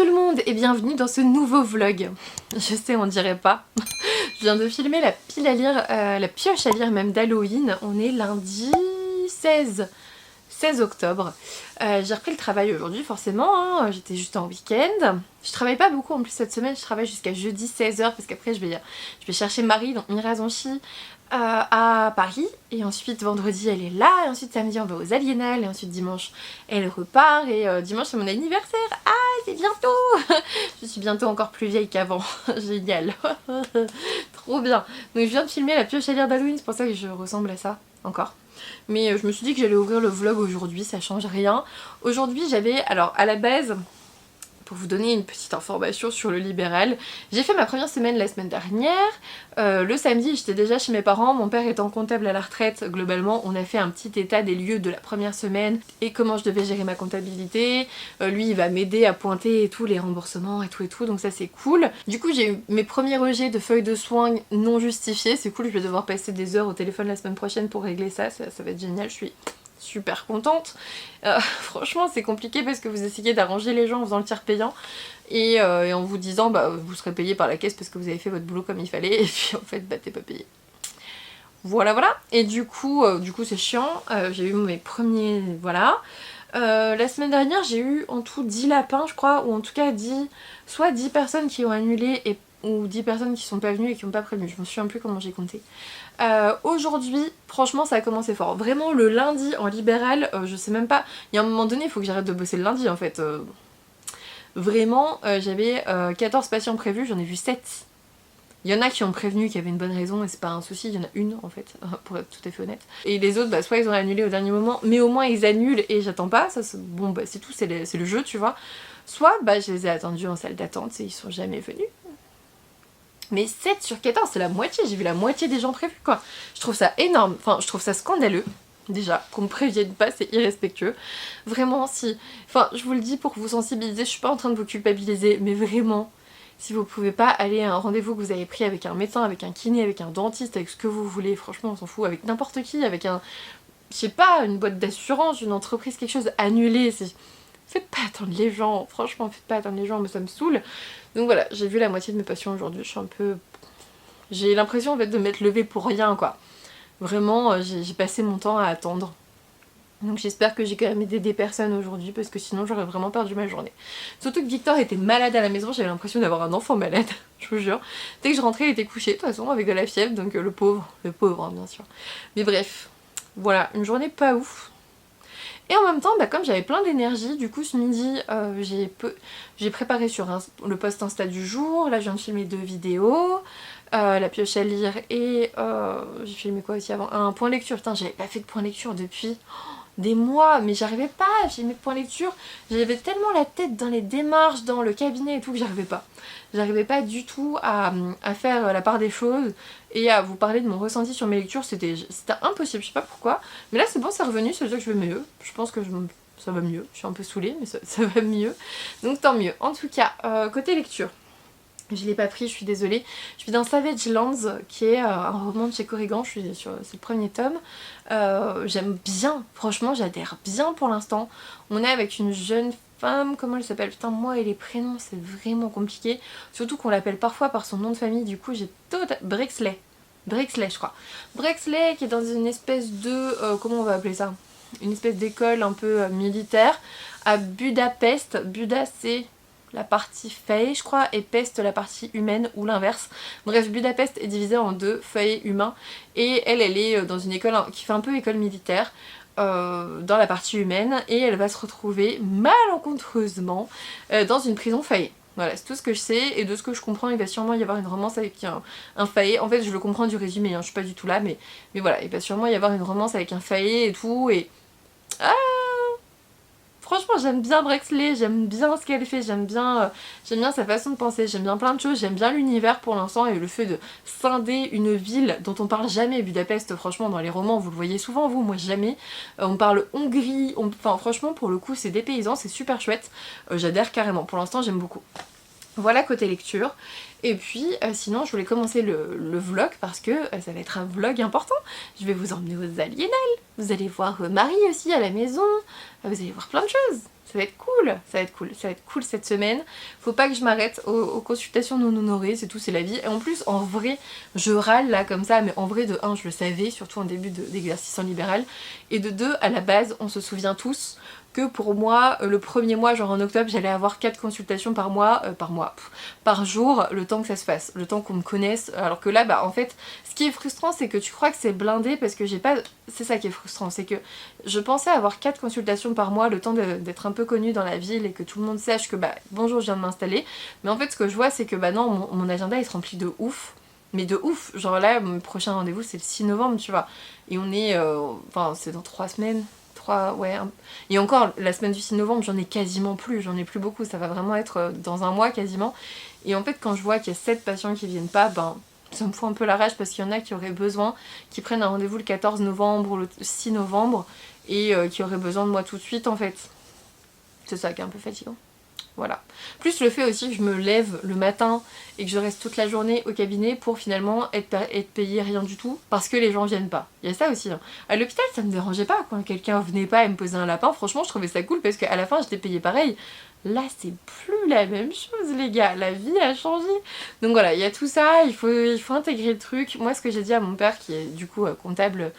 tout le monde et bienvenue dans ce nouveau vlog. Je sais, on dirait pas. Je viens de filmer la pile à lire, la pioche à lire même d'Halloween. On est lundi 16 octobre. J'ai repris le travail aujourd'hui forcément, hein. J'étais juste en week-end. Je travaille pas beaucoup en plus cette semaine, je travaille jusqu'à jeudi 16h parce qu'après je vais chercher Marie, donc Mirazanchi, à Paris, et ensuite vendredi elle est là, et ensuite samedi on va aux Aliénales, et ensuite dimanche elle repart, et dimanche c'est mon anniversaire. Ah, c'est bientôt. Je suis bientôt encore plus vieille qu'avant. Génial. Trop bien. Donc je viens de filmer la pioche à lire d'Halloween, c'est pour ça que je ressemble à ça encore. Mais je me suis dit que j'allais ouvrir le vlog aujourd'hui, ça change rien. Aujourd'hui j'avais, alors à la base, pour vous donner une petite information sur le libéral, j'ai fait ma première semaine la semaine dernière. Le samedi j'étais déjà chez mes parents, mon père étant comptable à la retraite, globalement on a fait un petit état des lieux de la première semaine et comment je devais gérer ma comptabilité. Lui il va m'aider à pointer et tout, les remboursements et tout, donc ça c'est cool. Du coup j'ai eu mes premiers rejets de feuilles de soins non justifiées, c'est cool, je vais devoir passer des heures au téléphone la semaine prochaine pour régler ça, ça va être génial, je suis super contente. Franchement c'est compliqué parce que vous essayez d'arranger les gens en faisant le tiers payant et en vous disant bah vous serez payé par la caisse parce que vous avez fait votre boulot comme il fallait, et puis en fait bah t'es pas payé. Voilà. Et du coup c'est chiant. J'ai eu mes premiers, voilà. La semaine dernière j'ai eu en tout 10 lapins je crois, ou en tout cas 10 personnes qui ont annulé ou 10 personnes qui sont pas venues et qui n'ont pas prévenu, je me souviens plus comment j'ai compté. Aujourd'hui, franchement ça a commencé fort. Vraiment le lundi en libéral, je sais même pas, il y a un moment donné il faut que j'arrête de bosser le lundi en fait. Vraiment, j'avais 14 patients prévus, j'en ai vu 7. Il y en a qui ont prévenu qu'il y avait une bonne raison et c'est pas un souci, il y en a une en fait, pour être tout à fait honnête. Et les autres, bah, soit ils ont annulé au dernier moment, mais au moins ils annulent et j'attends pas, ça bon bah c'est tout, c'est le jeu tu vois. Soit bah je les ai attendus en salle d'attente et ils sont jamais venus. Mais 7 sur 14, c'est la moitié, j'ai vu la moitié des gens prévus quoi. Je trouve ça énorme, enfin je trouve ça scandaleux. Déjà, qu'on me prévienne pas, c'est irrespectueux. Vraiment, si... Enfin, je vous le dis pour vous sensibiliser, je suis pas en train de vous culpabiliser, mais vraiment, si vous pouvez pas aller à un rendez-vous que vous avez pris avec un médecin, avec un kiné, avec un dentiste, avec ce que vous voulez, franchement on s'en fout, avec n'importe qui, avec un... Je sais pas, une boîte d'assurance, une entreprise, quelque chose, annulé, c'est... Faites pas attendre les gens, franchement, faites pas attendre les gens, mais ça me saoule. Donc voilà, j'ai vu la moitié de mes patients aujourd'hui, je suis un peu... J'ai l'impression en fait de m'être levée pour rien quoi. Vraiment, j'ai passé mon temps à attendre. Donc j'espère que j'ai quand même aidé des personnes aujourd'hui parce que sinon j'aurais vraiment perdu ma journée. Surtout que Victor était malade à la maison, j'avais l'impression d'avoir un enfant malade, je vous jure. Dès que je rentrais il était couché de toute façon avec de la fièvre, donc le pauvre hein, bien sûr. Mais bref, voilà, une journée pas ouf. Et en même temps, bah, comme j'avais plein d'énergie, du coup ce midi j'ai préparé sur le post Insta du jour, là je viens de filmer 2 vidéos, la pioche à lire et j'ai filmé quoi aussi avant, un point lecture. Putain j'avais pas fait de point lecture depuis des mois, mais j'arrivais pas à filmer de point lecture, j'avais tellement la tête dans les démarches, dans le cabinet et tout que j'arrivais pas du tout à faire la part des choses et à vous parler de mon ressenti sur mes lectures, c'était impossible, je sais pas pourquoi, mais là c'est bon, c'est revenu, ça veut dire que je vais mieux, je pense que ça va mieux, je suis un peu saoulée mais ça va mieux, donc tant mieux. En tout cas, côté lecture, je l'ai pas pris, je suis désolée. Je suis dans Savage Lands, qui est un roman de chez Corrigan, c'est le premier tome. J'aime bien, franchement j'adhère bien pour l'instant. On est avec une jeune femme, comment elle s'appelle? Putain, moi et les prénoms c'est vraiment compliqué. Surtout qu'on l'appelle parfois par son nom de famille, du coup j'ai Brexley je crois. Brexley qui est dans une espèce de... comment on va appeler ça? Une espèce d'école un peu militaire à Budapest. Buda c'est... la partie fae je crois, et peste la partie humaine, ou l'inverse. Bref, Budapest est divisée en 2, fae humain, et elle est dans une école qui fait un peu école militaire, dans la partie humaine, et elle va se retrouver malencontreusement dans une prison fae. Voilà, c'est tout ce que je sais, et de ce que je comprends, il va sûrement y avoir une romance avec un fae. En fait, je le comprends du résumé, hein, je suis pas du tout là, mais voilà, il va sûrement y avoir une romance avec un fae et tout, et... Ah, franchement j'aime bien Brexley, j'aime bien ce qu'elle fait, j'aime bien sa façon de penser, j'aime bien plein de choses, j'aime bien l'univers pour l'instant et le fait de scinder une ville dont on parle jamais. Budapest, franchement dans les romans vous le voyez souvent, vous, moi jamais. On parle Hongrie, enfin franchement pour le coup c'est dépaysant, c'est super chouette, j'adhère carrément, pour l'instant j'aime beaucoup. Voilà côté lecture. Et puis sinon je voulais commencer le vlog parce que ça va être un vlog important. Je vais vous emmener aux Aliénales. Vous allez voir Marie aussi à la maison. Vous allez voir plein de choses. Ça va être cool, ça va être cool, ça va être cool cette semaine. Faut pas que je m'arrête aux consultations non honorées, c'est tout, c'est la vie. Et en plus, en vrai, je râle là comme ça, mais en vrai, de 1, je le savais, surtout en début d'exercice en libéral. Et de 2, à la base, on se souvient tous que pour moi, le premier mois, genre en octobre, j'allais avoir 4 consultations par jour, le temps que ça se fasse, le temps qu'on me connaisse. Alors que là, bah en fait, ce qui est frustrant, c'est que tu crois que c'est blindé parce que j'ai pas... C'est ça qui est frustrant, c'est que je pensais avoir 4 consultations par mois, le temps d'être un peu connue dans la ville et que tout le monde sache que bah bonjour, je viens de m'installer. Mais en fait, ce que je vois, c'est que bah non, mon agenda il se remplit de ouf. Mais de ouf, genre là, mon prochain rendez-vous c'est le 6 novembre, tu vois. Et on est... Enfin, c'est dans 3 semaines. Ouais. Et encore, la semaine du 6 novembre, j'en ai quasiment plus, j'en ai plus beaucoup, ça va vraiment être dans un mois quasiment. Et en fait, quand je vois qu'il y a 7 patients qui viennent pas, ben ça me fout un peu la rage parce qu'il y en a qui auraient besoin, qui prennent un rendez-vous le 14 novembre ou le 6 novembre et qui auraient besoin de moi tout de suite en fait. C'est ça qui est un peu fatigant. Voilà. Plus le fait aussi que je me lève le matin et que je reste toute la journée au cabinet pour finalement être payée rien du tout parce que les gens viennent pas. Il y a ça aussi. Hein. À l'hôpital, ça me dérangeait pas quand quelqu'un venait pas et me posait un lapin. Franchement, je trouvais ça cool parce qu'à la fin, j'étais payée pareil. Là, c'est plus la même chose, les gars. La vie a changé. Donc voilà, il y a tout ça. Il faut intégrer le truc. Moi, ce que j'ai dit à mon père, qui est du coup comptable...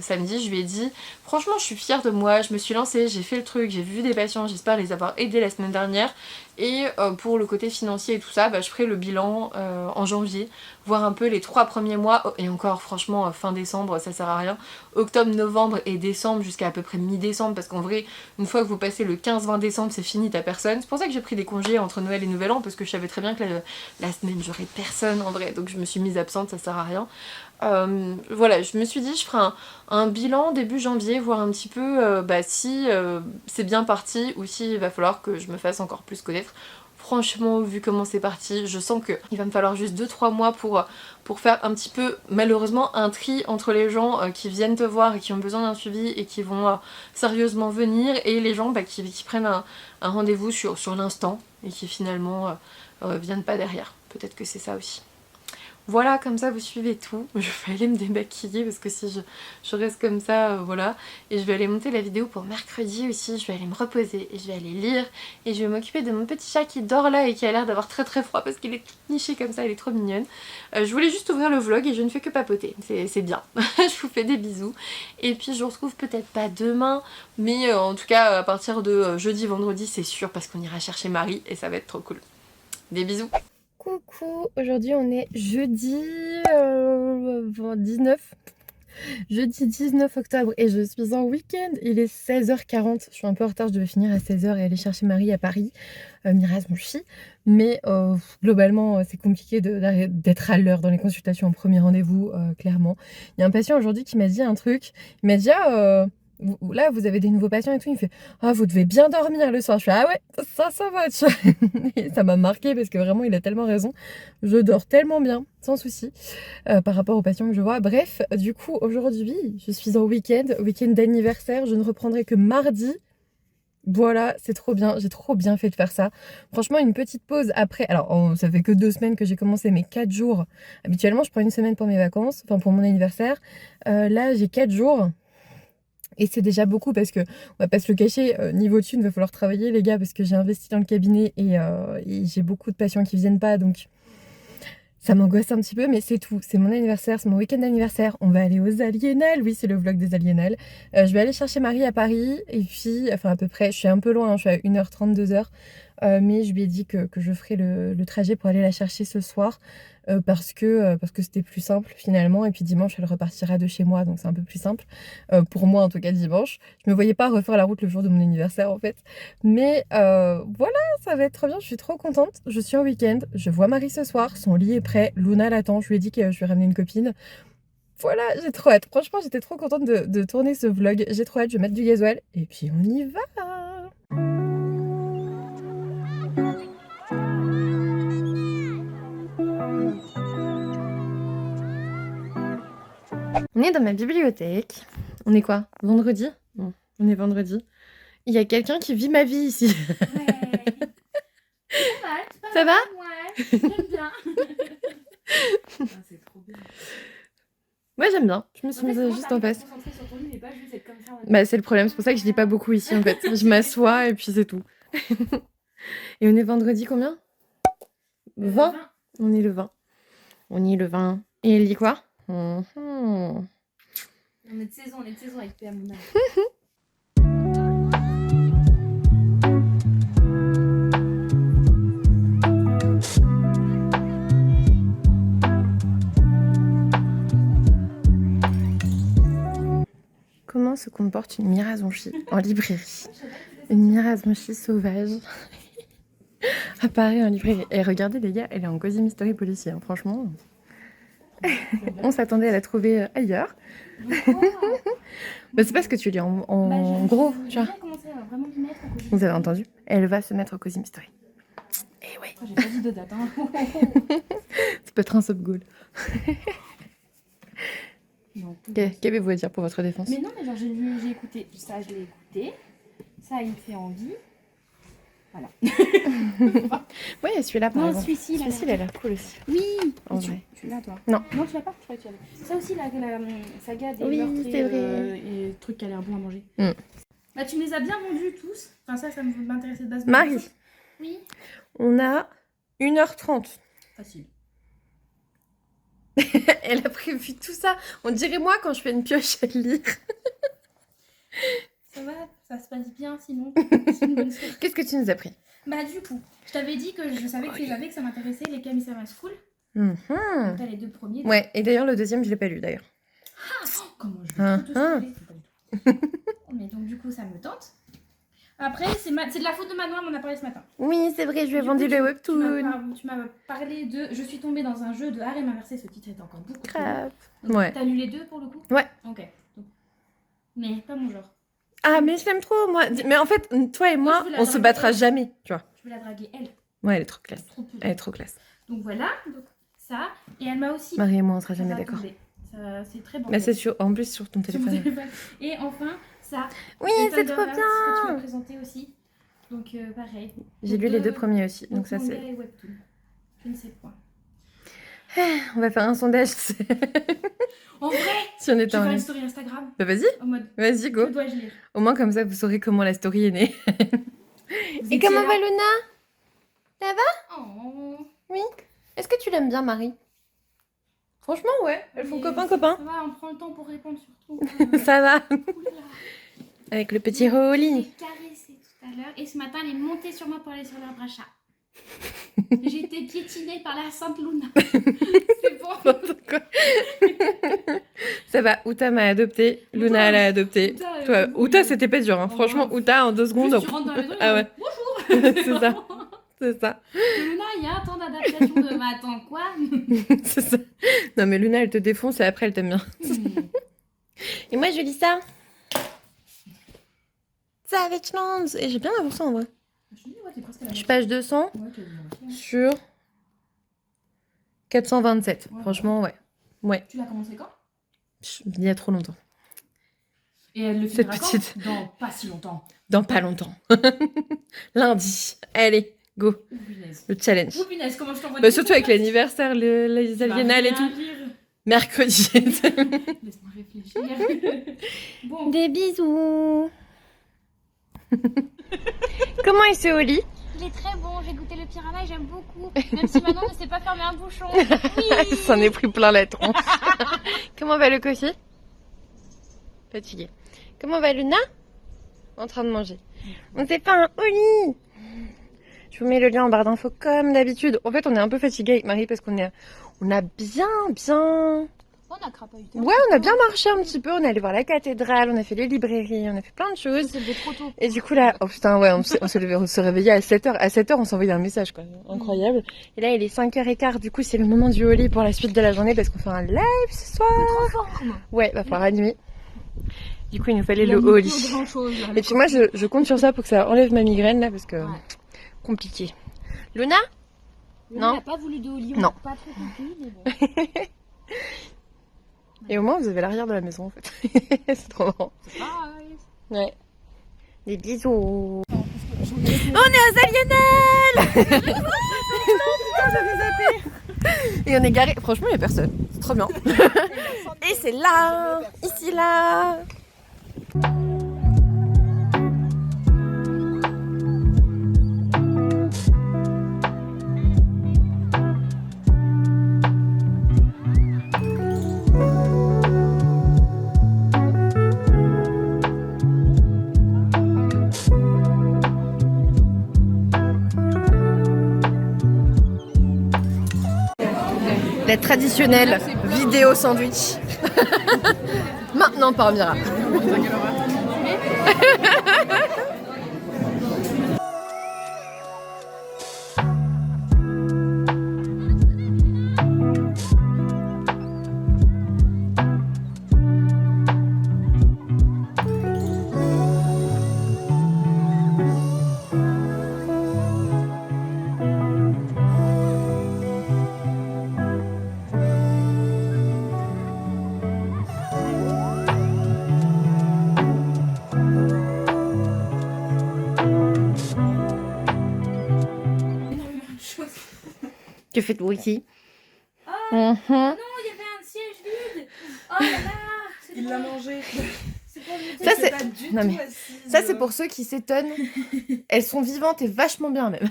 samedi, je lui ai dit franchement je suis fière de moi, je me suis lancée, j'ai fait le truc, j'ai vu des patients, j'espère les avoir aidés la semaine dernière et pour le côté financier et tout ça, bah, je ferai le bilan en janvier, voir un peu les 3 premiers mois et encore franchement fin décembre ça sert à rien, octobre, novembre et décembre jusqu'à à peu près mi-décembre parce qu'en vrai une fois que vous passez le 15-20 décembre c'est fini, t'as personne, c'est pour ça que j'ai pris des congés entre Noël et Nouvel An parce que je savais très bien que la semaine j'aurais personne en vrai donc je me suis mise absente, ça sert à rien. Voilà, je me suis dit je ferai un bilan début janvier, voir un petit peu si c'est bien parti ou s'il va falloir que je me fasse encore plus connaître. Franchement, vu comment c'est parti, je sens qu'il va me falloir juste 2-3 mois pour faire un petit peu, malheureusement, un tri entre les gens qui viennent te voir et qui ont besoin d'un suivi et qui vont sérieusement venir et les gens qui prennent un rendez-vous sur l'instant et qui finalement viennent pas derrière. Peut-être que c'est ça aussi. Voilà, comme ça vous suivez tout. Je vais aller me démaquiller parce que si je reste comme ça, voilà. Et je vais aller monter la vidéo pour mercredi aussi. Je vais aller me reposer et je vais aller lire. Et je vais m'occuper de mon petit chat qui dort là et qui a l'air d'avoir très très froid parce qu'il est tout niché comme ça, il est trop mignonne. Je voulais juste ouvrir le vlog et je ne fais que papoter. C'est bien. Je vous fais des bisous. Et puis je vous retrouve peut-être pas demain, mais en tout cas à partir de jeudi, vendredi, c'est sûr parce qu'on ira chercher Marie et ça va être trop cool. Des bisous. Coucou, aujourd'hui on est jeudi 19. Jeudi 19 octobre et je suis en week-end, il est 16h40, je suis un peu en retard, je devais finir à 16h et aller chercher Marie à Paris, Miraz mon chi, mais globalement c'est compliqué d'être à l'heure dans les consultations en premier rendez-vous, clairement. Il y a un patient aujourd'hui qui m'a dit un truc, il m'a dit là vous avez des nouveaux patients et tout, il me fait ah vous devez bien dormir le soir, je fais ah ouais ça va tu vois. Et ça m'a marqué parce que vraiment il a tellement raison, je dors tellement bien sans souci par rapport aux patients que je vois. Bref, du coup aujourd'hui je suis en week-end d'anniversaire, je ne reprendrai que mardi. Voilà, c'est trop bien, j'ai trop bien fait de faire ça. Franchement, une petite pause après. Alors, ça fait que 2 semaines que j'ai commencé, mais 4 jours. Habituellement, je prends une semaine pour mes vacances, enfin pour mon anniversaire. Là, j'ai 4 jours. Et c'est déjà beaucoup parce que, on va pas se le cacher, niveau thune, il va falloir travailler les gars parce que j'ai investi dans le cabinet et j'ai beaucoup de patients qui viennent pas donc ça m'angoisse un petit peu mais c'est tout. C'est mon anniversaire, c'est mon week-end d'anniversaire. On va aller aux Aliénales, oui c'est le vlog des Aliénales. Je vais aller chercher Marie à Paris et puis, enfin à peu près, je suis un peu loin, hein, je suis à 1h30, 2h. Mais je lui ai dit que je ferais le trajet pour aller la chercher ce soir parce que c'était plus simple finalement et puis dimanche elle repartira de chez moi donc c'est un peu plus simple pour moi en tout cas dimanche. Je me voyais pas refaire la route le jour de mon anniversaire en fait mais voilà ça va être trop bien, je suis trop contente, je suis en week-end, je vois Marie ce soir, son lit est prêt, Luna l'attend, je lui ai dit que je lui ramener une copine. Voilà, j'ai trop hâte, franchement j'étais trop contente de tourner ce vlog, j'ai trop hâte, je vais mettre du gasoil et puis on y va. On est dans ma bibliothèque. On est quoi? Vendredi? Non, on est vendredi. Il y a quelqu'un qui vit ma vie ici. Ouais. mal, c'est pas Ça va? mal, ouais, j'aime bien. C'est trop bien. Ouais, j'aime bien. Je me suis mise juste en face. Bah, c'est le problème, c'est pour ça que je dis pas beaucoup ici en fait. Je m'assois et puis c'est tout. Et on est vendredi combien? 20. On est le 20. On est le 20. Et il dit quoi? On est de saison avec P.A. Mouna. Comment se comporte une Mirazonchi en librairie? Une Mirazonchi sauvage apparaît en librairie. Et regardez les gars, elle est en Cozy Mystery policier, hein, franchement. On s'attendait à la trouver ailleurs. Bah, c'est parce que tu lis en gros, tu vois. Vous avez entendu? Elle va se mettre au Cozy Mystery. Et ouais. J'ai pas dit de date, hein. Ça peut être un sub-goal. Qu'avez-vous à dire pour votre défense? Mais non, mais genre j'ai écouté. Ça, je l'ai écouté. Ça, il me fait envie. Voilà. Ouais, celui-là par exemple. Celui-ci, il a l'air cool aussi. Oui. En vrai. Tu l'as, toi? Non. Non, tu l'as pas? Je crois que tu l'avais. Ça aussi, la saga des Oui, meurtres c'est vrai. et trucs qui a l'air bon à manger. Mm. Bah, tu me les as bien vendus tous. Enfin, ça m'intéressait de base. Marie. Oui. On a 1h30. Facile. Elle a prévu tout ça. On dirait moi quand je fais une pioche à lire. Ça va, ça se passe bien sinon. Qu'est-ce que tu nous as pris? Bah du coup, je t'avais dit que je savais que tu les avais, que ça m'intéressait, les Kami-sama School. Donc t'as les deux premiers. Ouais, et d'ailleurs le deuxième je l'ai pas lu d'ailleurs. Ah, comment je vais tout spoiler, c'est pas du tout. Mais donc du coup ça me tente. Après c'est de la faute de Manon, on en a parlé ce matin. Oui, c'est vrai, je lui ai vendu le webtoon. Tu m'as parlé de Je suis tombée dans un jeu de harem inversé, ce titre est encore beaucoup trop long. Donc, ouais. T'as lu les deux pour le coup? Ouais. Ok. Donc... Mais pas mon genre. Ah mais je l'aime trop moi. Mais en fait, toi et moi, on se battra jamais, tu vois. Je veux la draguer elle. Ouais, elle est trop classe. Trop Elle est trop classe. Donc voilà, donc ça. Et elle m'a aussi... Marie et moi, on sera jamais d'accord. C'est très bon. Mais c'est en plus sur ton téléphone. Et enfin, ça. Oui, c'est trop bien. Que tu m'as présenté aussi. Donc pareil. J'ai lu les deux premiers aussi. Donc ça c'est... Je ne sais pas. On va faire un sondage. En vrai, si on était tu en fais ligne. une story Instagram. Bah vas-y. En mode. Vas-y, go. Que dois-je lire? Au moins comme ça, vous saurez comment la story est née. Et comment va Luna? Ça va? Oh. Oui. Est-ce que tu l'aimes bien, Marie? Franchement, ouais. Elles font copain-copain. Ça va, on prend le temps pour répondre surtout. Ça va. Avec le petit rolling. J'ai caressé tout à l'heure et ce matin, elle est montée sur moi pour aller sur l'arbre à chat. J'ai été piétinée par la sainte Luna. C'est bon. Ça va, Uta m'a adopté, Luna elle a adopté. Uta c'était pas dur, hein. Franchement, Uta en 2 secondes. Tu rentres dans la maison, ah ouais. Bonjour. C'est ça. C'est ça. Luna, il y a un temps d'adaptation de mais attends quoi? C'est ça. Non mais Luna elle te défonce et après elle t'aime bien. Et moi je lis ça. Savage Lands. Et j'ai bien avancé en vrai. Je suis page 200 sur 427. Franchement, ouais. Tu l'as commencé quand? Il y a trop longtemps. Et elle le Cette finira petite... quand? Dans pas si longtemps. Dans pas longtemps. Lundi. Allez, go. Le challenge. Comment je t'envoie bah, surtout avec l'anniversaire, les aliénales et tout. Mercredi. Laisse-moi réfléchir. Bon. Des bisous. Comment est ce au lit? Il est très bon, j'ai goûté le piranha et j'aime beaucoup. Même si Manon ne sait pas fermer un bouchon. Oui. S'en est pris plein la tronche. Comment va le coffee? Fatigué. Comment va Luna? En train de manger. On s'est fait un au lit. Je vous mets le lien en barre d'infos comme d'habitude. En fait, on est un peu fatigué avec Marie parce qu'on a bien... On a crapahuté. Ouais, on a bien marché un petit peu. On est allé voir la cathédrale, on a fait les librairies, on a fait plein de choses. On s'est levé trop tôt. Et du coup là, oh putain, ouais, on se réveillait à 7h. À 7h, on s'envoyait un message, quoi. Incroyable. Et là, il est 5h15. Du coup, c'est le moment du holly pour la suite de la journée parce qu'on fait un live ce soir. Trop fort. Ouais, va falloir la nuit. Du coup, il nous fallait le holly. Et puis moi, je compte sur ça pour que ça enlève ma migraine là parce que compliqué. Luna? Non. On n'a pas voulu de holly. Non. Pas trop compris, mais bon. Et au moins, vous avez l'arrière de la maison, en fait. C'est trop marrant. Ouais. Des bisous. Non, parce que On est à Zalienel. Et on est garé. Franchement, il n'y a personne. C'est trop bien. Et c'est là, ici là. La traditionnelle vidéo sandwich. Maintenant par Mira. Que faites-vous ici? Oh non, il y avait un siège vide. Oh là là. Il l'a mangé. Ça c'est pas du non, tout mais assise. ça c'est pour ceux qui s'étonnent. Elles sont vivantes et vachement bien même.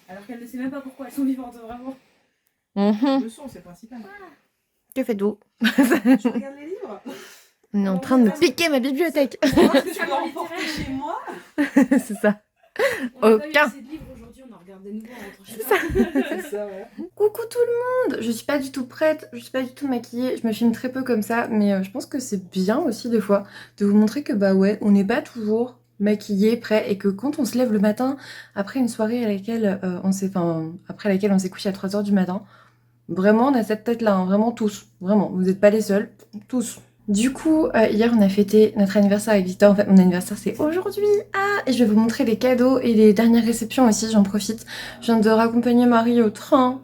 Alors qu'elle ne sait même pas pourquoi elles sont vivantes, vraiment. Le son, c'est principal. Que faites-vous? Je regarde les livres. On est en train de me piquer ma bibliothèque. Est-ce que tu peux emporter chez moi? C'est ça. On a pas eu Aucun. assez de livres aujourd'hui, on en regarde des nouveaux en rentrant chez soi. C'est ça, ouais. Coucou tout le monde. Je suis pas du tout prête, je suis pas du tout maquillée, je me filme très peu comme ça, mais je pense que c'est bien aussi des fois de vous montrer que bah ouais, on n'est pas toujours maquillé, prêt, et que quand on se lève le matin après une soirée à laquelle après laquelle on s'est couché à 3h du matin, vraiment on a cette tête là, hein, vraiment tous, vraiment, vous n'êtes pas les seuls, tous. Du coup, hier on a fêté notre anniversaire avec Victor. En fait, mon anniversaire c'est aujourd'hui. Ah, et je vais vous montrer les cadeaux et les dernières réceptions aussi, j'en profite. Je viens de raccompagner Marie au train.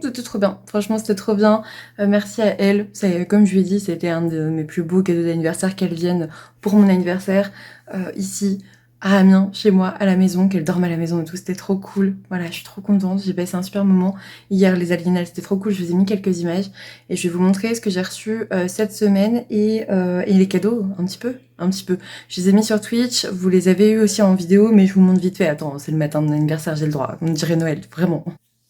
C'était trop bien, franchement c'était trop bien. Merci à elle. Comme je lui ai dit, c'était un de mes plus beaux cadeaux d'anniversaire qu'elle vienne pour mon anniversaire ici à Amiens, chez moi, à la maison, qu'elle dorme à la maison et tout. C'était trop cool. Voilà, je suis trop contente. J'ai passé un super moment. Hier, les Aliénales, c'était trop cool. Je vous ai mis quelques images et je vais vous montrer ce que j'ai reçu cette semaine et les cadeaux, un petit peu. Je les ai mis sur Twitch. Vous les avez eu aussi en vidéo, mais je vous montre vite fait. Attends, c'est le matin de mon anniversaire, j'ai le droit. On dirait Noël, vraiment.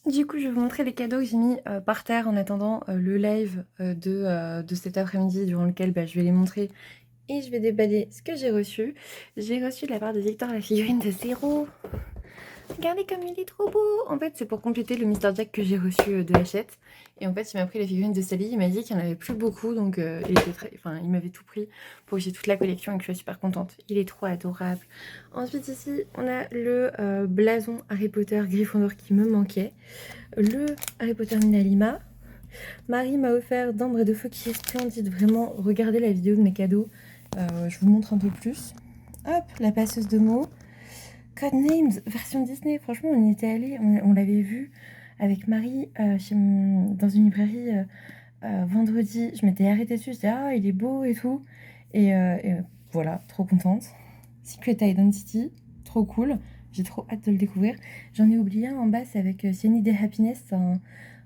Du coup, je vais vous montrer les cadeaux que j'ai mis par terre en attendant le live de cet après-midi durant lequel je vais les montrer. Et je vais déballer ce que j'ai reçu. J'ai reçu de la part de Victor la figurine de Zéro. Regardez comme il est trop beau. En fait, c'est pour compléter le Mr. Jack que j'ai reçu de Hachette. Et en fait, il m'a pris la figurine de Sally. Il m'a dit qu'il n'y en avait plus beaucoup. Donc, il m'avait tout pris pour que j'ai toute la collection et que je sois super contente. Il est trop adorable. Ensuite, ici, on a le blason Harry Potter Gryffondor qui me manquait. Le Harry Potter Minalima. Marie m'a offert d'Ambre de Feu qui est splendide. Vraiment, regardez la vidéo de mes cadeaux. Je vous montre un peu plus. Hop, la passeuse de mots. Codenames, version Disney. Franchement, on y était allé, on l'avait vu avec Marie dans une librairie vendredi. Je m'étais arrêtée dessus, je disais ah il est beau et tout. Et voilà, trop contente. Secret Identity, trop cool. J'ai trop hâte de le découvrir. J'en ai oublié un en bas, c'est avec Sienny Day Happiness,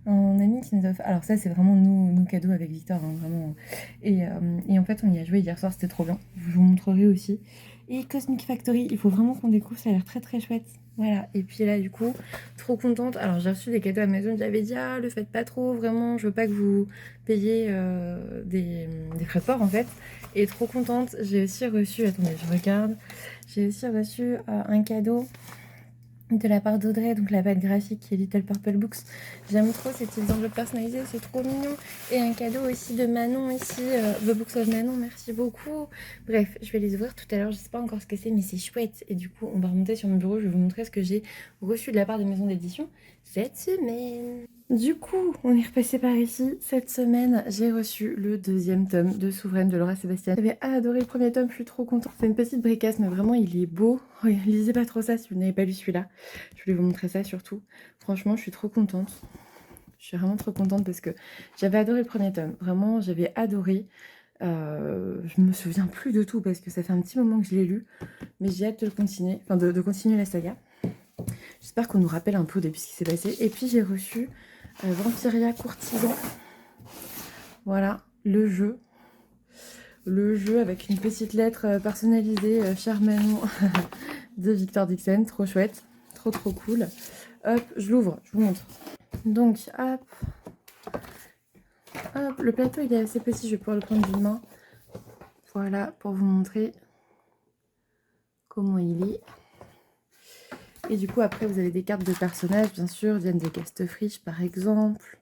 un ami qui nous a fait... Alors ça c'est vraiment nos cadeaux avec Victor, hein, vraiment. Et en fait on y a joué hier soir, c'était trop bien. Je vous montrerai aussi. Et Cosmic Factory, il faut vraiment qu'on découvre, ça a l'air très très chouette. Voilà, et puis là du coup, trop contente. Alors j'ai reçu des cadeaux Amazon, j'avais dit ah le faites pas trop, vraiment, je veux pas que vous payiez des frais de port en fait. Et trop contente, j'ai aussi reçu, attendez je regarde, j'ai aussi reçu un cadeau de la part d'Audrey, donc la pâte graphique qui est Little Purple Books. J'aime trop ces petites enveloppes personnalisées, c'est trop mignon. Et un cadeau aussi de Manon ici, The Books of Manon, merci beaucoup. Bref, je vais les ouvrir tout à l'heure, je sais pas encore ce que c'est, mais c'est chouette. Et du coup, on va remonter sur mon bureau, je vais vous montrer ce que j'ai reçu de la part des maisons d'édition cette semaine. Du coup, on est repassé par ici. Cette semaine, j'ai reçu le 2e tome de Souveraine de Laura Sébastien. J'avais adoré le premier tome, je suis trop contente. C'est une petite bricasse, mais vraiment, il est beau. Regarde, lisez pas trop ça si vous n'avez pas lu celui-là. Je voulais vous montrer ça surtout. Franchement, je suis trop contente. Je suis vraiment trop contente parce que j'avais adoré le premier tome. Vraiment, j'avais adoré. Je me souviens plus de tout parce que ça fait un petit moment que je l'ai lu, mais j'ai hâte de le continuer, enfin de continuer la saga. J'espère qu'on nous rappelle un peu depuis ce qui s'est passé. Et puis j'ai reçu Vampiria Courtisan. Voilà, le jeu. Le jeu avec une petite lettre personnalisée, cher Manon, de Victor Dixon. Trop chouette, trop cool. Hop, je l'ouvre, je vous montre. Donc, hop. Hop, le plateau il est assez petit, je vais pouvoir le prendre d'une main. Voilà, pour vous montrer comment il est. Et du coup, après, vous avez des cartes de personnages, bien sûr. Diane de Castefriche, par exemple.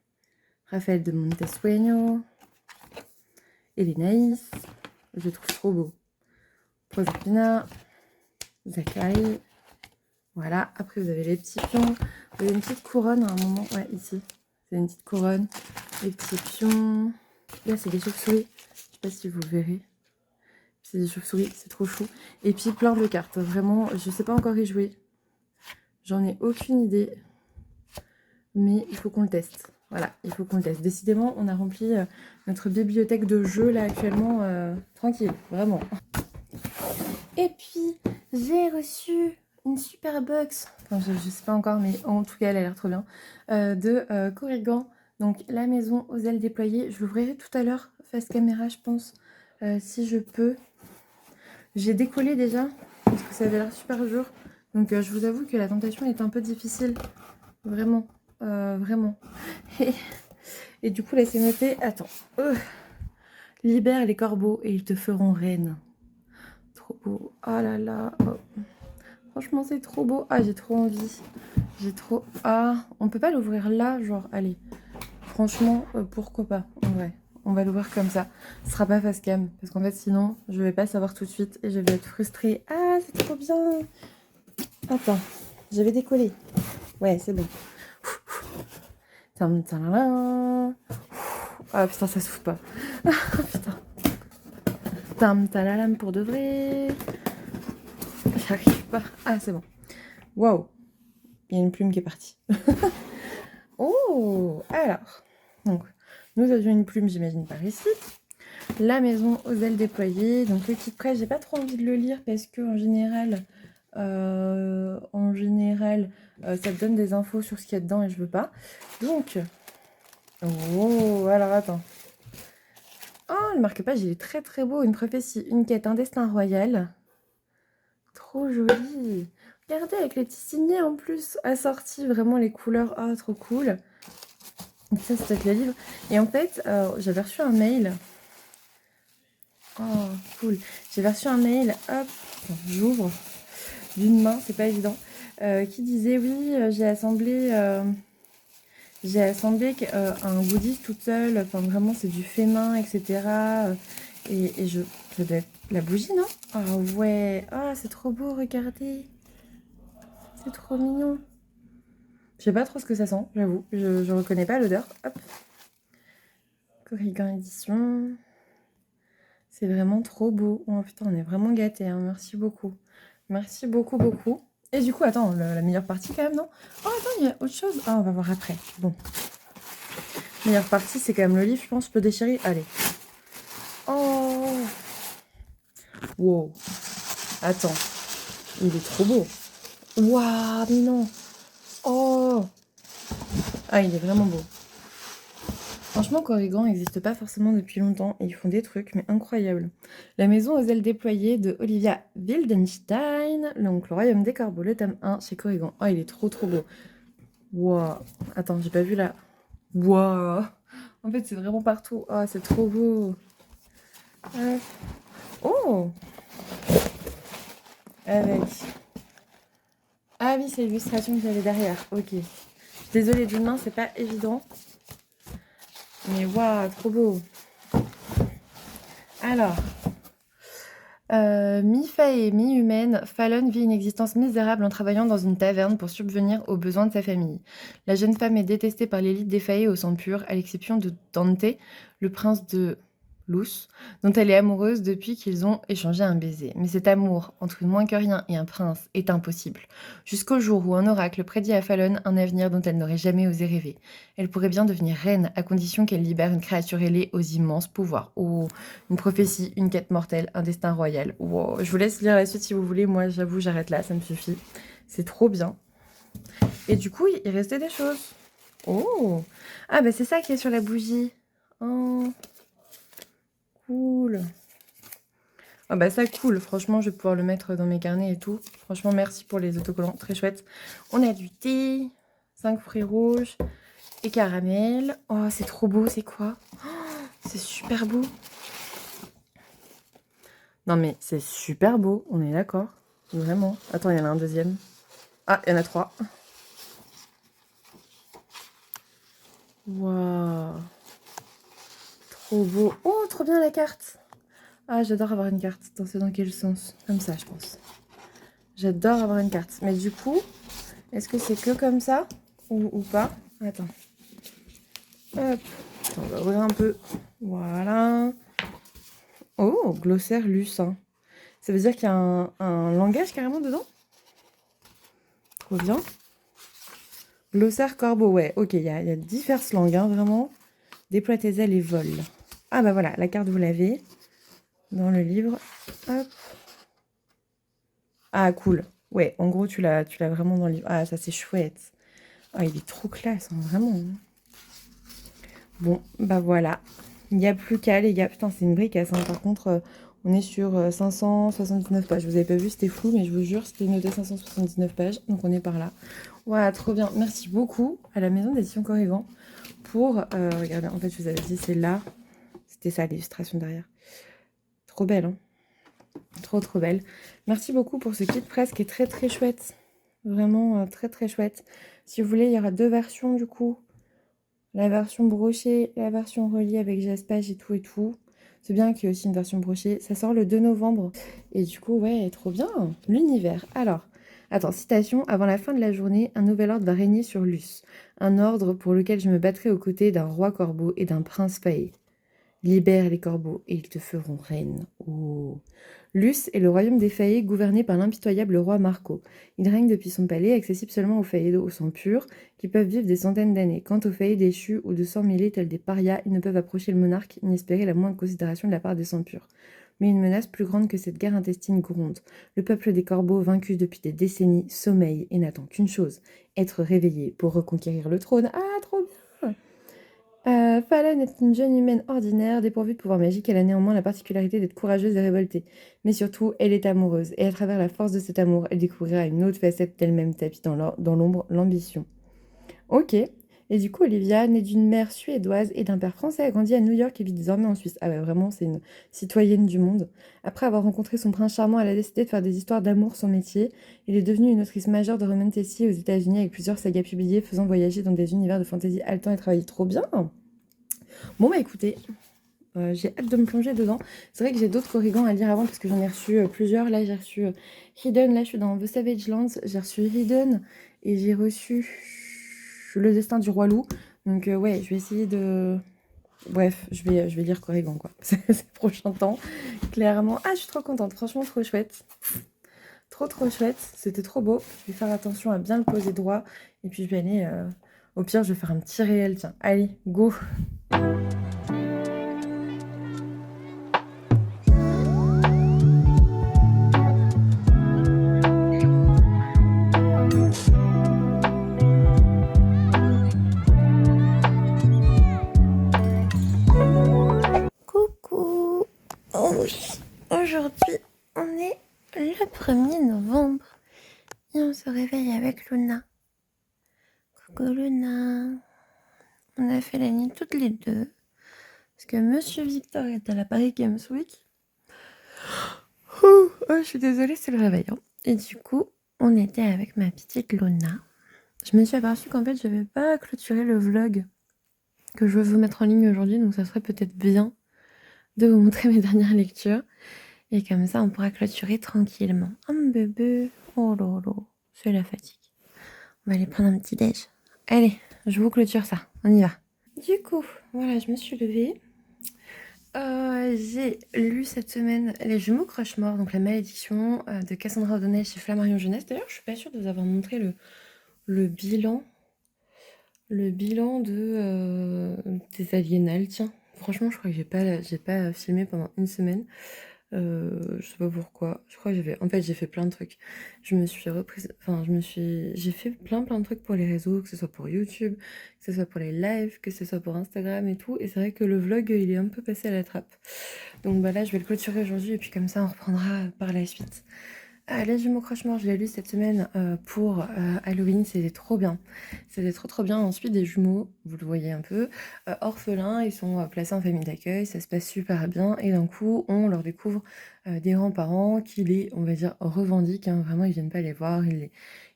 Raphaël de Montesueño. Hélénaïs. Je le trouve trop beau. Proserpina. Zachary. Voilà. Après, vous avez les petits pions. Vous avez une petite couronne à un moment. Ouais, ici. C'est une petite couronne. Les petits pions. Là, c'est des chauves-souris. Je sais pas si vous verrez. C'est des chauves-souris. C'est trop chou. Et puis, plein de cartes. Vraiment, je sais pas encore y jouer. J'en ai aucune idée. Mais il faut qu'on le teste. Voilà, il faut qu'on le teste. Décidément, on a rempli notre bibliothèque de jeux là actuellement. Tranquille, vraiment. Et puis, j'ai reçu une super box. Enfin, je sais pas encore, mais en tout cas, elle a l'air trop bien. De Corrigan. Donc, la maison aux ailes déployées. Je l'ouvrirai tout à l'heure, face caméra, je pense. Si je peux. J'ai décollé déjà, parce que ça avait l'air super dur. Donc, je vous avoue que la tentation est un peu difficile. Vraiment. Vraiment. Et du coup, là, c'est noté. Attends. Libère les corbeaux et ils te feront reine. Trop beau. Oh là là. Oh. Franchement, c'est trop beau. Ah, j'ai trop envie. J'ai trop... Ah, on peut pas l'ouvrir là, genre, allez. Franchement, pourquoi pas. En vrai, on va l'ouvrir comme ça. Ce sera pas face cam. Parce qu'en fait, sinon, je vais pas savoir tout de suite et je vais être frustrée. Ah, c'est trop bien. Attends, je vais décoller. Ouais, c'est bon. Ah putain, ça souffle pas. Putain. Tam talalam pour de vrai. J'arrive pas. Ah, c'est bon. Waouh. Il y a une plume qui est partie. Oh, alors. Donc, nous avions une plume, j'imagine, par ici. La maison aux ailes déployées. Donc, le kit prêt, j'ai pas trop envie de le lire parce que en général, ça te donne des infos sur ce qu'il y a dedans et je veux pas. Donc, oh, alors attends. Oh, le marque-page, il est très beau. Une prophétie, une quête, un destin royal. Trop joli. Regardez, avec les petits signets en plus, assortis, vraiment les couleurs. Ah, trop cool. Donc ça, c'est peut-être le livre. Et en fait, j'avais reçu un mail. Oh, cool. J'avais reçu un mail, hop, j'ouvre d'une main, c'est pas évident, qui disait, oui, j'ai assemblé un goodies toute seule, enfin vraiment c'est du fait main, etc. Et ça doit être la bougie, non? Ah ouais, ah c'est trop beau, regardez. C'est trop mignon. Je sais pas trop ce que ça sent, j'avoue, je reconnais pas l'odeur. Hop. Corrigan édition. C'est vraiment trop beau. Oh putain, on est vraiment gâtés, hein. Merci beaucoup. Merci beaucoup. Et du coup, attends, la meilleure partie quand même, non? Oh, attends, il y a autre chose. Ah, on va voir après. Bon. Meilleure partie, c'est quand même le livre, je pense. Je peux déchirer. Allez. Oh. Wow. Attends. Il est trop beau. Waouh, mais non. Oh. Ah, il est vraiment beau. Franchement, Corrigan n'existe pas forcément depuis longtemps et ils font des trucs, mais incroyables. La maison aux ailes déployées de Olivia Wildenstein, donc le royaume des corbeaux, le tome 1 chez Corrigan. Oh, il est trop beau. Waouh. Attends, j'ai pas vu là. Waouh. En fait, c'est vraiment partout. Oh, c'est trop beau. Oh. Avec... Ah oui, c'est l'illustration que j'avais derrière. Ok. Je suis désolée d'une main, c'est pas évident. Mais waouh, trop beau. Alors, mi-fée et mi-humaine, Fallon vit une existence misérable en travaillant dans une taverne pour subvenir aux besoins de sa famille. La jeune femme est détestée par l'élite des faillés au sang pur, à l'exception de Dante, le prince de... Luce, dont elle est amoureuse depuis qu'ils ont échangé un baiser. Mais cet amour, entre une moins que rien et un prince, est impossible. Jusqu'au jour où un oracle prédit à Fallon un avenir dont elle n'aurait jamais osé rêver. Elle pourrait bien devenir reine, à condition qu'elle libère une créature ailée aux immenses pouvoirs. Oh, une prophétie, une quête mortelle, un destin royal. Wow. Je vous laisse lire la suite si vous voulez. Moi, j'avoue, j'arrête là, ça me suffit. C'est trop bien. Et du coup, il restait des choses. Oh! Ah, bah c'est ça qui est sur la bougie. Oh, cool. Ah bah ça, cool. Franchement, je vais pouvoir le mettre dans mes carnets et tout. Franchement, merci pour les autocollants. Très chouette. On a du thé, 5 fruits rouges et caramel. Oh, c'est trop beau. C'est quoi? Oh, c'est super beau. Non, mais c'est super beau. On est d'accord. Vraiment. Attends, il y en a un deuxième. Ah, il y en a 3. Waouh. Trop beau. Oh, trop bien la carte. Ah, j'adore avoir une carte. Attends, c'est dans quel sens? Comme ça, je pense. J'adore avoir une carte. Mais du coup, est-ce que c'est que comme ça ou pas? Attends. Hop. On va ouvrir un peu. Voilà. Oh, glossaire lucin. Ça veut dire qu'il y a un langage carrément dedans? Trop bien. Glossaire corbeau, ouais. Ok, il y a diverses langues, hein, vraiment. Déploie tes ailes et vole. Ah bah voilà, la carte, vous l'avez. Dans le livre. Hop. Ah, cool. Ouais, en gros, tu l'as vraiment dans le livre. Ah, ça, c'est chouette. Ah, il est trop classe, hein, vraiment. Bon, bah voilà. Il n'y a plus qu'à, les gars. Putain, c'est une bricasse, hein. Par contre, on est sur 579 pages. Vous avez pas vu, c'était flou, mais je vous jure, c'était noté 579 pages. Donc, on est par là. Voilà, trop bien. Merci beaucoup à la maison d'édition Corrigan pour... regardez, en fait, je vous avais dit, c'est là. C'était ça, l'illustration derrière. Trop belle, hein. Trop, trop belle. Merci beaucoup pour ce kit presse qui est très, très chouette. Vraiment très, très chouette. Si vous voulez, il y aura 2 versions, du coup. La version brochée, la version reliée avec jaspage et tout et tout. C'est bien qu'il y ait aussi une version brochée. Ça sort le 2 novembre. Et du coup, ouais, trop bien. L'univers. Alors, attends, citation. Avant la fin de la journée, un nouvel ordre va régner sur Luce. Un ordre pour lequel je me battrai aux côtés d'un roi corbeau et d'un prince faillé. Libère les corbeaux et ils te feront reine. Oh. Luce est le royaume des Faillés gouverné par l'impitoyable roi Marco. Il règne depuis son palais, accessible seulement aux Faillés au sang pur, qui peuvent vivre des centaines d'années. Quant aux Faillés déchus ou de sang mêlé tels des parias, ils ne peuvent approcher le monarque ni espérer la moindre considération de la part des sangs purs. Mais une menace plus grande que cette guerre intestine gronde. Le peuple des corbeaux, vaincu depuis des décennies, sommeille et n'attend qu'une chose, être réveillé pour reconquérir le trône. Ah, trop bien! Fallon est une jeune humaine ordinaire, dépourvue de pouvoir magique. Elle a néanmoins la particularité d'être courageuse et révoltée. Mais surtout, elle est amoureuse. Et à travers la force de cet amour, elle découvrira une autre facette d'elle-même tapie dans l'ombre, l'ambition. Ok. Et du coup, Olivia, née d'une mère suédoise et d'un père français, a grandi à New York et vit désormais en Suisse. Ah ouais, vraiment, c'est une citoyenne du monde. Après avoir rencontré son prince charmant, elle a décidé de faire des histoires d'amour son métier. Elle est devenue une autrice majeure de romantasy aux États-Unis avec plusieurs sagas publiées, faisant voyager dans des univers de fantasy haletants et travailler trop bien. Bon bah écoutez, j'ai hâte de me plonger dedans. C'est vrai que j'ai d'autres Corrigans à lire avant parce que j'en ai reçu plusieurs. Là j'ai reçu Hidden, là je suis dans The Savage Lands. J'ai reçu Hidden et j'ai reçu Le Destin du Roi Loup. Donc ouais, je vais essayer de... Bref, je vais lire Corrigan quoi. C'est le prochain temps, clairement. Ah, je suis trop contente, franchement trop chouette. Trop trop chouette, c'était trop beau. Je vais faire attention à bien le poser droit. Et puis je vais aller... Au pire, je vais faire un petit réel, tiens. Allez, go! Coucou! Oh oui, aujourd'hui, on est le 1er novembre et on se réveille avec Luna. Coucou Luna! On a fait la nuit toutes les deux parce que Monsieur Victor est à la Paris Games Week. Oh, je suis désolée, c'est le réveil. Hein. Et du coup, on était avec ma petite Luna. Je me suis aperçue qu'en fait, je vais pas clôturer le vlog que je veux vous mettre en ligne aujourd'hui, donc ça serait peut-être bien de vous montrer mes dernières lectures. Et comme ça, on pourra clôturer tranquillement. Oh mon bébé, oh lolo, c'est la fatigue. On va aller prendre un petit déj. Allez, je vous clôture ça, on y va. Du coup, voilà, je me suis levée. J'ai lu cette semaine Les Jumeaux Croche-Mort, donc La Malédiction de Cassandra O'Donnell chez Flammarion Jeunesse. D'ailleurs, je suis pas sûre de vous avoir montré le bilan. Le bilan des Aliénales, tiens. Franchement, je crois que j'ai pas filmé pendant une semaine. Je sais pas pourquoi. Je crois que j'ai fait plein de trucs. Je me suis reprise, j'ai fait plein de trucs pour les réseaux, que ce soit pour YouTube, que ce soit pour les lives, que ce soit pour Instagram et tout. Et c'est vrai que le vlog, il est un peu passé à la trappe. Donc bah là, je vais le clôturer aujourd'hui et puis comme ça, on reprendra par la suite. Les Jumeaux Croche-Mort, je l'ai lu cette semaine pour Halloween, c'était trop bien. C'était trop bien. Ensuite, des jumeaux, vous le voyez un peu, orphelins, ils sont placés en famille d'accueil, ça se passe super bien. Et d'un coup, on leur découvre des grands-parents qui on va dire, revendiquent. Hein, vraiment, ils viennent pas les voir, ils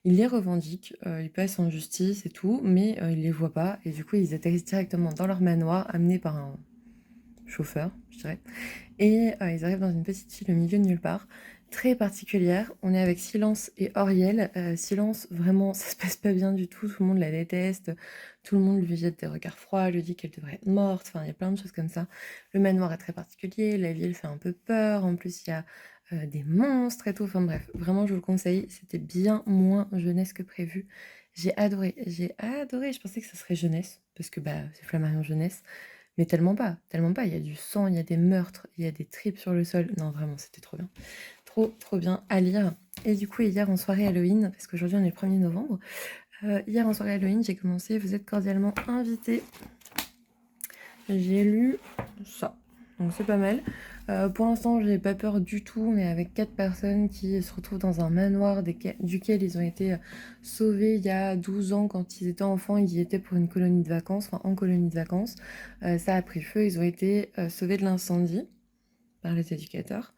les revendiquent, ils passent en justice et tout, mais ils les voient pas. Et du coup, ils atterrissent directement dans leur manoir, amenés par un chauffeur, je dirais. Et ils arrivent dans une petite île au milieu de nulle part, très particulière. On est avec Silence et Auriel. Silence, vraiment, ça se passe pas bien du tout. Tout le monde la déteste. Tout le monde lui jette des regards froids, lui dit qu'elle devrait être morte. Enfin, il y a plein de choses comme ça. Le manoir est très particulier. La ville fait un peu peur. En plus, il y a des monstres et tout. Enfin bref, vraiment, je vous le conseille. C'était bien moins jeunesse que prévu. J'ai adoré. Je pensais que ça serait jeunesse, parce que bah, c'est Flammarion Jeunesse. Mais tellement pas, tellement pas. Il y a du sang, il y a des meurtres, il y a des tripes sur le sol. Non, vraiment, c'était trop bien. Trop bien à lire. Et du coup, hier en soirée Halloween, parce qu'aujourd'hui on est le 1er novembre, hier en soirée Halloween, j'ai commencé Vous êtes cordialement invités. J'ai lu ça. Donc c'est pas mal. Pour l'instant, j'ai pas peur du tout. On est avec 4 personnes qui se retrouvent dans un manoir duquel ils ont été sauvés il y a 12 ans quand ils étaient enfants. Ils y étaient pour une colonie de vacances, enfin en colonie de vacances. Ça a pris feu. Ils ont été sauvés de l'incendie par les éducateurs.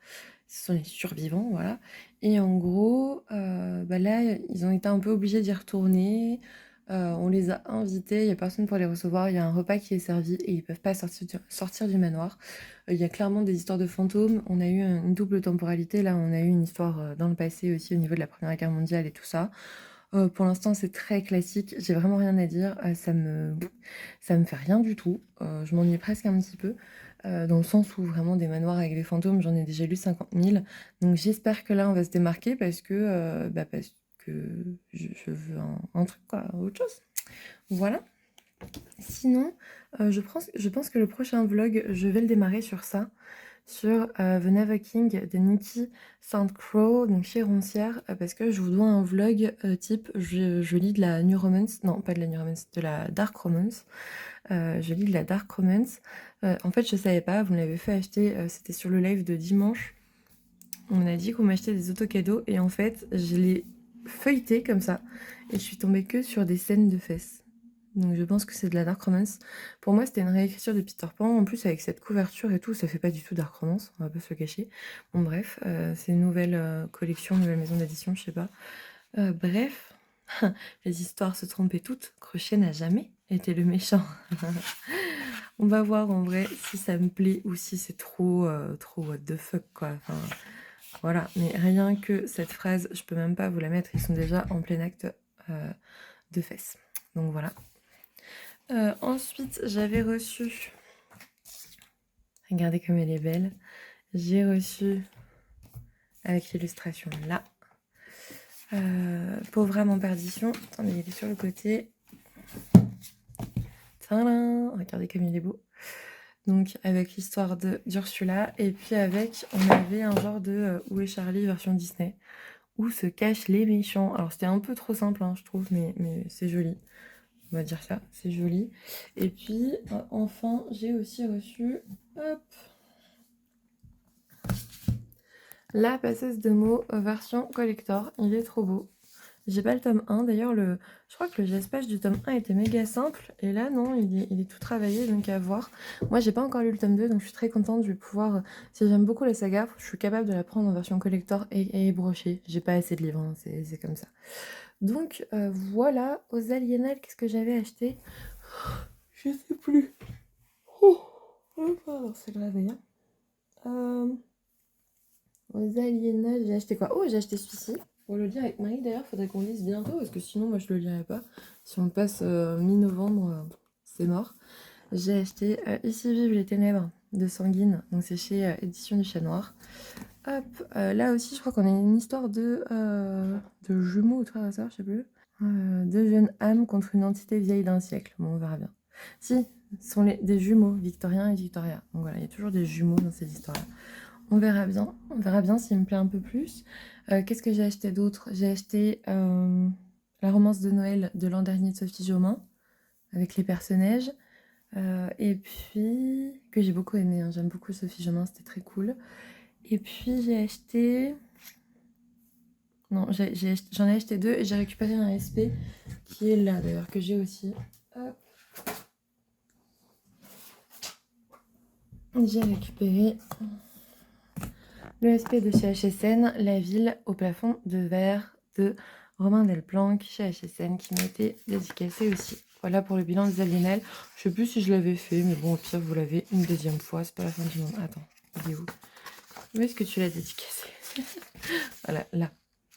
Ce sont les survivants, voilà. Et en gros, bah là, ils ont été un peu obligés d'y retourner. On les a invités, il n'y a personne pour les recevoir, il y a un repas qui est servi et ils ne peuvent pas sortir du manoir. Il y a clairement des histoires de fantômes, on a eu une double temporalité, là on a eu une histoire dans le passé aussi au niveau de la Première Guerre mondiale et tout ça. Pour l'instant c'est très classique, j'ai vraiment rien à dire, ça me fait rien du tout, je m'ennuie presque un petit peu. Dans le sens où vraiment des manoirs avec des fantômes, j'en ai déjà lu 50 000. Donc j'espère que là on va se démarquer parce que je veux un truc quoi, autre chose. Voilà. Sinon, je pense que le prochain vlog, je vais le démarrer sur ça, sur The Never King de Nikki St. Crow, donc chez Roncière, parce que je vous dois un vlog type, je lis de la New Romance, non pas de la New Romance, de la Dark Romance. Je lis de la Dark Romance. En fait, je savais pas, vous me l'avez fait acheter, c'était sur le live de dimanche. On m'a dit qu'on m'achetait des autocadeaux et en fait, je l'ai feuilleté comme ça et je suis tombée que sur des scènes de fesses. Donc je pense que c'est de la Dark Romance. Pour moi, c'était une réécriture de Peter Pan. En plus, avec cette couverture et tout, ça fait pas du tout Dark Romance, on va pas se le cacher. Bon bref, c'est une nouvelle collection, une nouvelle maison d'édition, je sais pas. Bref, les histoires se trompaient toutes. Crochet n'a jamais été le méchant. On va voir en vrai si ça me plaît ou si c'est trop what the fuck quoi. Enfin, voilà, mais rien que cette phrase, je peux même pas vous la mettre. Ils sont déjà en plein acte de fesses. Donc voilà. Ensuite, j'avais reçu... Regardez comme elle est belle. J'ai reçu, avec l'illustration là, Pauvre âme en perdition. Attendez, il est sur le côté. Tadam, regardez comme il est beau. Donc avec l'histoire d'Ursula. Et puis avec, on avait un genre de Où est Charlie version Disney. Où se cachent les méchants. Alors c'était un peu trop simple, hein, je trouve, mais c'est joli. On va dire ça, c'est joli. Et puis, enfin, j'ai aussi reçu, hop, la passeuse de mots version collector. Il est trop beau. J'ai pas le tome 1. D'ailleurs, je crois que le gespage du tome 1 était méga simple. Et là, non, il est tout travaillé, donc à voir. Moi, j'ai pas encore lu le tome 2, donc je suis très contente. Je vais pouvoir, si j'aime beaucoup la saga, je suis capable de la prendre en version collector et brochée. J'ai pas assez de livres, hein, c'est comme ça. Donc voilà, aux Aliénales, qu'est-ce que j'avais acheté? Je sais plus. Oh, pardon, c'est le réveil. Aux Aliénales, j'ai acheté quoi? Oh, j'ai acheté celui-ci. Pour le lire avec Marie, d'ailleurs, faudrait qu'on lise bientôt, parce que sinon, moi, je le lirai pas. Si on passe mi-novembre, c'est mort. j'ai acheté Ici vivent les ténèbres de Sanguine, donc c'est chez Édition du Chat Noir. Hop, là aussi, je crois qu'on a une histoire de jumeaux ou de frères et sœurs, je sais plus. Deux jeunes âmes contre une entité vieille d'un siècle. Bon, on verra bien. Si, ce sont des jumeaux, Victorien et Victoria. Donc voilà, il y a toujours des jumeaux dans ces histoires-là. On verra bien s'il me plaît un peu plus. Qu'est-ce que j'ai acheté d'autre? J'ai acheté la romance de Noël de l'an dernier de Sophie Jomain, avec les personnages. Et puis, que j'ai beaucoup aimé, hein. J'aime beaucoup Sophie Jomain, c'était très cool. Et puis j'ai acheté... Non, j'en ai acheté 2 et j'ai récupéré un SP qui est là d'ailleurs, que j'ai aussi. Hop. J'ai récupéré le SP de chez HSN, La ville au plafond de verre de Romain Delplanque chez HSN qui m'a été dédicacé aussi. Voilà pour le bilan des aliénales. Je sais plus si je l'avais fait, mais bon, au pire, vous l'avez une deuxième fois, c'est pas la fin du monde. Attends, il est où? Où est-ce que tu l'as dédicacé? Voilà, là.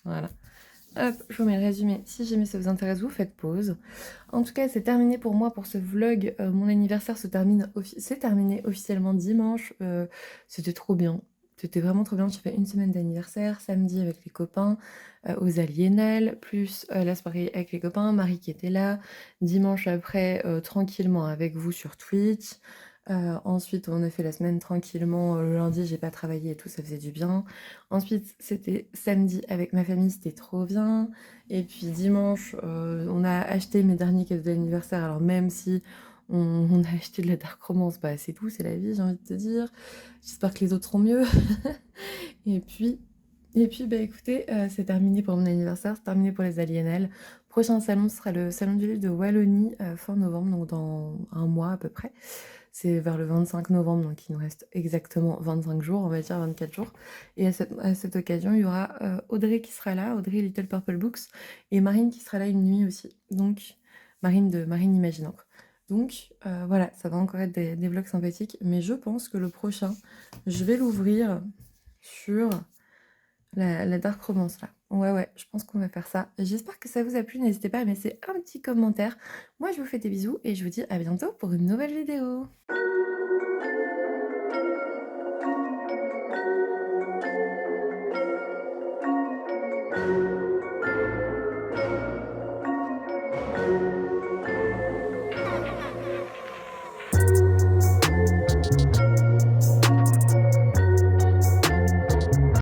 Voilà. Hop, je vous mets le résumé. Si jamais ça vous intéresse, vous faites pause. En tout cas, c'est terminé pour moi pour ce vlog. Mon anniversaire s'est terminé officiellement dimanche. C'était trop bien. C'était vraiment trop bien. J'ai fait une semaine d'anniversaire, samedi avec les copains, aux Aliénales, plus la soirée avec les copains, Marie qui était là. Dimanche après, tranquillement avec vous sur Twitch. Ensuite, on a fait la semaine tranquillement. Le lundi, j'ai pas travaillé et tout, ça faisait du bien. Ensuite, c'était samedi avec ma famille, c'était trop bien. Et puis dimanche, on a acheté mes derniers cadeaux d'anniversaire. Alors même si on a acheté de la dark romance, bah c'est tout, c'est la vie, j'ai envie de te dire. J'espère que les autres seront mieux. Et puis, bah écoutez, c'est terminé pour mon anniversaire, c'est terminé pour les aliénales. Prochain salon, ce sera le salon du livre de Wallonie, fin novembre, donc dans un mois à peu près. C'est vers le 25 novembre, donc il nous reste exactement 25 jours, on va dire 24 jours. Et à cette occasion, il y aura Audrey qui sera là, Audrey Little Purple Books, et Marine qui sera là une nuit aussi. Donc, Marine de Marine Imagine Encre. Donc, voilà, ça va encore être des vlogs sympathiques, mais je pense que le prochain, je vais l'ouvrir sur la dark romance là. Ouais, je pense qu'on va faire ça. J'espère que ça vous a plu. N'hésitez pas à me laisser un petit commentaire. Moi, je vous fais des bisous et je vous dis à bientôt pour une nouvelle vidéo.